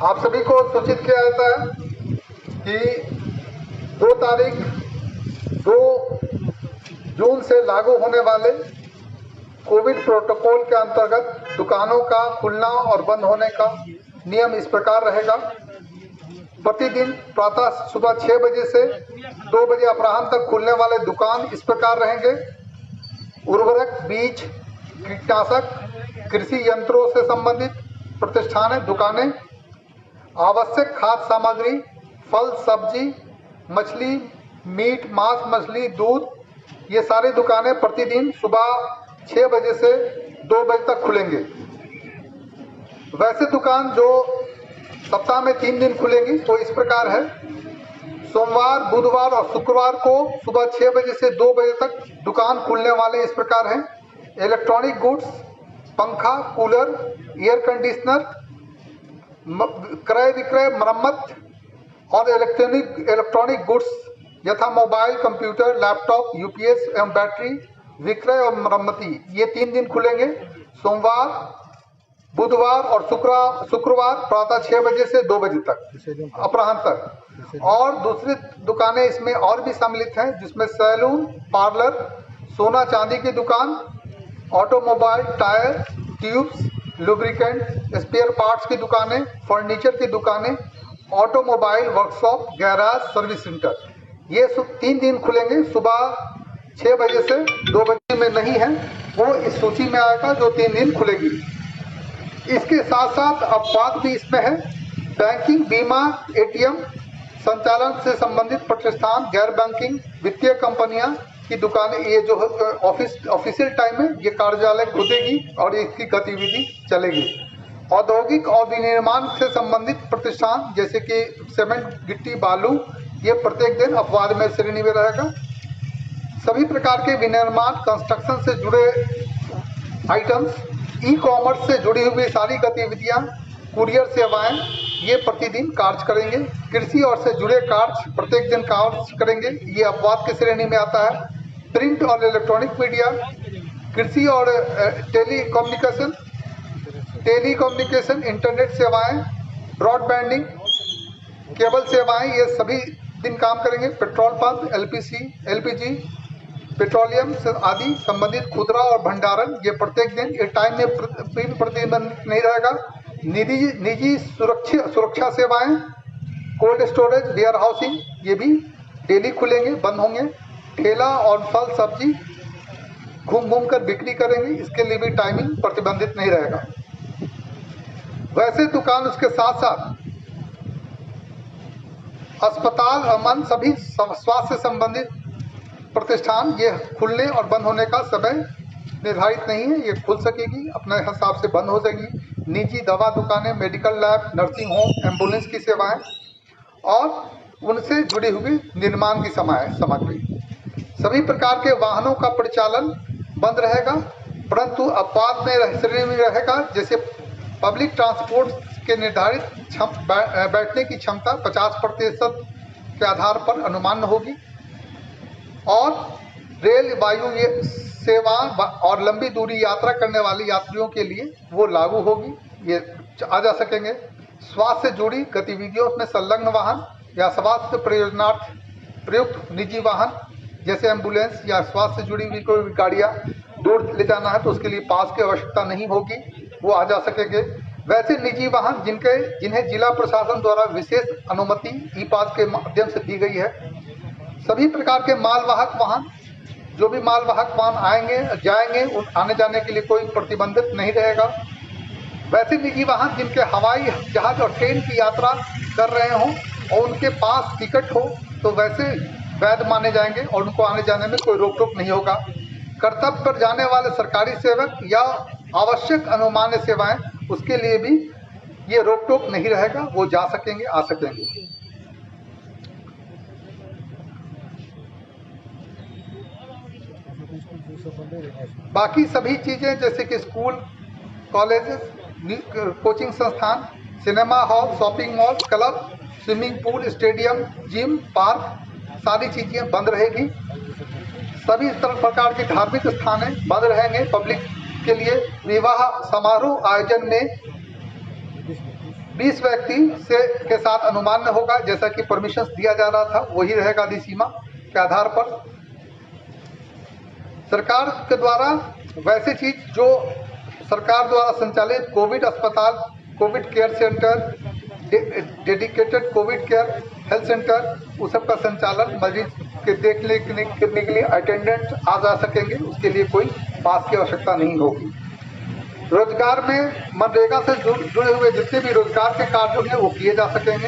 आप सभी को सूचित किया जाता है कि 2 तारीख 2 जून से लागू होने वाले कोविड प्रोटोकॉल के अंतर्गत दुकानों का खुलना और बंद होने का नियम इस प्रकार रहेगा। प्रतिदिन प्रातः सुबह 6 बजे से 2 बजे अपराह्न तक खुलने वाले दुकान इस प्रकार रहेंगे। उर्वरक, बीज, कीटनाशक, कृषि यंत्रों से संबंधित प्रतिष्ठान दुकानें, आवश्यक खाद्य सामग्री, फल, सब्जी, मछली, मीट, मांस, मछली, दूध, ये सारी दुकानें प्रतिदिन सुबह 6 बजे से 2 बजे तक खुलेंगे। वैसे दुकान जो सप्ताह में 3 दिन खुलेंगी वो इस प्रकार है। सोमवार, बुधवार और शुक्रवार को सुबह 6 बजे से 2 बजे तक दुकान खुलने वाले इस प्रकार हैं। इलेक्ट्रॉनिक गुड्स, पंखा, कूलर, एयर कंडीशनर, क्रय विक्रय, मरम्मत और इलेक्ट्रॉनिक गुड्स यथा मोबाइल, कंप्यूटर, लैपटॉप, यूपीएस एवं बैटरी विक्रय और मरम्मती, ये 3 दिन खुलेंगे। सोमवार, बुधवार और शुक्रवार प्रातः 6 बजे से 2 बजे तक अपराह्न तक। और दूसरी दुकानें इसमें और भी सम्मिलित हैं, जिसमें सैलून, पार्लर, सोना चांदी की दुकान, automobile, tyre, tubes, lubricant, spare parts की दुकानें, फर्नीचर की दुकानें, automobile workshop, garage, service centre, ये 3 दिन खुलेंगे। सुबह 6 बजे से 2 बजे में नहीं है, वो इस सूची में आएगा जो 3 दिन खुलेगी। इसके साथ साथ अपवाद भी इसमें है। बैंकिंग, बीमा, एटीएम संचालन से संबंधित प्रतिष्ठान, गैर बैंकिंग वित्तीय कंपनियां की दुकानें, ये जो ऑफिशियल टाइम में ये कार्यालय खुलेगी और इसकी गतिविधि चलेगी। औद्योगिक और विनिर्माण से संबंधित प्रतिष्ठान जैसे कि सीमेंट, गिट्टी, बालू, ये प्रत्येक दिन अपवाद में श्रेणी में रहेगा। सभी प्रकार के विनिर्माण, कंस्ट्रक्शन से जुड़े आइटम्स, ई कॉमर्स से जुड़ी हुई सारी गतिविधियां, कुरियर सेवाएं, ये प्रतिदिन कार्य करेंगे। कृषि और से जुड़े कार्य प्रत्येक दिन कार्य करेंगे, ये अपवाद की श्रेणी में आता है। प्रिंट और इलेक्ट्रॉनिक मीडिया, कृषि और टेलीकम्युनिकेशन, इंटरनेट सेवाएं, ब्रॉडबैंडिंग, केबल सेवाएं, ये सभी दिन काम करेंगे। पेट्रोल पंप, एलपीजी, पेट्रोलियम आदि संबंधित खुदरा और भंडारण, ये प्रत्येक दिन ये टाइम में प्रतिबंधित नहीं रहेगा। निजी सुरक्षा सेवाएं, कोल्ड स्टोरेज, वेयर हाउसिंग, ये भी डेली खुलेंगे, बंद होंगे। ठेला और फल सब्जी घूम कर बिक्री करेंगे, इसके लिए भी टाइमिंग प्रतिबंधित नहीं रहेगा। वैसे दुकान उसके साथ साथ अस्पताल और सभी स्वास्थ्य से संबंधित प्रतिष्ठान, ये खुलने और बंद होने का समय निर्धारित नहीं है, ये खुल सकेगी, अपने हिसाब से बंद हो जाएगी। निजी दवा दुकानें, medical lab, nursing home, ambulance की सेवाएं और उनसे जुड़ी हुई निर्माण की सामग्री, सभी प्रकार के वाहनों का परिचालन बंद रहेगा, परंतु अपवाद में श्रेणी में रहेगा। जैसे पब्लिक ट्रांसपोर्ट के निर्धारित बैठने की क्षमता 50% के आधार पर अनुमान होगी और रेल, वायु सेवा और लंबी दूरी यात्रा करने वाले यात्रियों के लिए वो लागू होगी, ये आ जा सकेंगे। स्वास्थ्य से जुड़ी गतिविधियों में संलग्न वाहन या स्वास्थ्य प्रयोजनार्थ प्रयुक्त निजी वाहन जैसे एम्बुलेंस या स्वास्थ्य से जुड़ी हुई कोई गाड़ियाँ दूर ले जाना है तो उसके लिए पास की आवश्यकता नहीं होगी, वो आ जा सकेंगे। वैसे निजी वाहन जिन्हें जिला प्रशासन द्वारा विशेष अनुमति ई पास के माध्यम से दी गई है, सभी प्रकार के मालवाहक वाहन, जो भी मालवाहक वाहन आएंगे जाएंगे, उन आने जाने के लिए कोई प्रतिबंधित नहीं रहेगा। वैसे निजी वाहन जिनके हवाई जहाज और ट्रेन की यात्रा कर रहे हों और उनके पास टिकट हो तो वैसे वैध माने जाएंगे और उनको आने जाने में कोई रोक टोक नहीं होगा। कर्तव्य पर जाने वाले सरकारी सेवक या आवश्यक अनुमान्य सेवाएं, उसके लिए भी ये रोक टोक नहीं रहेगा, वो जा सकेंगे, आ सकेंगे। बाकी सभी चीज़ें जैसे कि स्कूल, कॉलेजेस, कोचिंग संस्थान, cinema hall, shopping mall, club, swimming pool, stadium, gym, park, सारी चीज़ें बंद रहेगी। सभी प्रकार के धार्मिक स्थान बंद रहेंगे पब्लिक के लिए। विवाह समारोह आयोजन में 20 व्यक्ति के साथ अनुमान होगा, जैसा कि परमिशन दिया जा रहा था वही रहेगा अधिसीमा के आधार पर। सरकार के द्वारा वैसे चीज जो सरकार द्वारा संचालित कोविड अस्पताल, Covid care centre, dedicated Covid care health centre, उस सब का संचालन मरीज के देखने करने के लिए अटेंडेंट आ जा सकेंगे, उसके लिए कोई पास की आवश्यकता नहीं होगी। रोजगार में मनरेगा से जुड़े हुए जितने भी रोजगार के कार्य होंगे वो किए जा सकेंगे।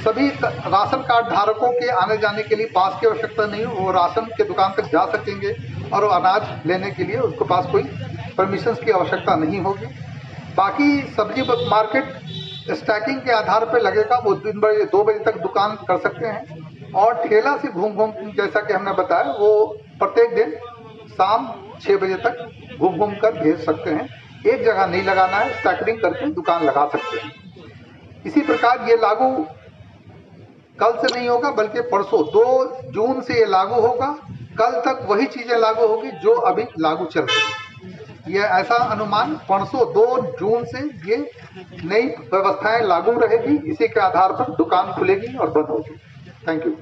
सभी राशन कार्ड धारकों के आने जाने के लिए पास की आवश्यकता नहीं हो, वो राशन के दुकान तक जा सकेंगे और अनाज लेने के लिए उसके पास कोई परमिशन की आवश्यकता नहीं होगी। बाकी सब्जी मार्केट स्टैकिंग के आधार पर लगेगा, वो दिन भर 2 बजे तक दुकान कर सकते हैं और ठेला से घूम जैसा कि हमने बताया वो प्रत्येक दिन शाम 6 बजे तक घूम कर भेज सकते हैं। एक जगह नहीं लगाना है, स्टैकिंग करके दुकान लगा सकते हैं। इसी प्रकार ये लागू कल से नहीं होगा बल्कि परसों 2 जून से ये लागू होगा। कल तक वही चीजें लागू होगी जो अभी लागू चल रही है। ये ऐसा अनुमान परसों 2 जून से ये नई व्यवस्थाएं लागू रहेगी, इसी के आधार पर दुकान खुलेगी और बंद होगी। Thank you.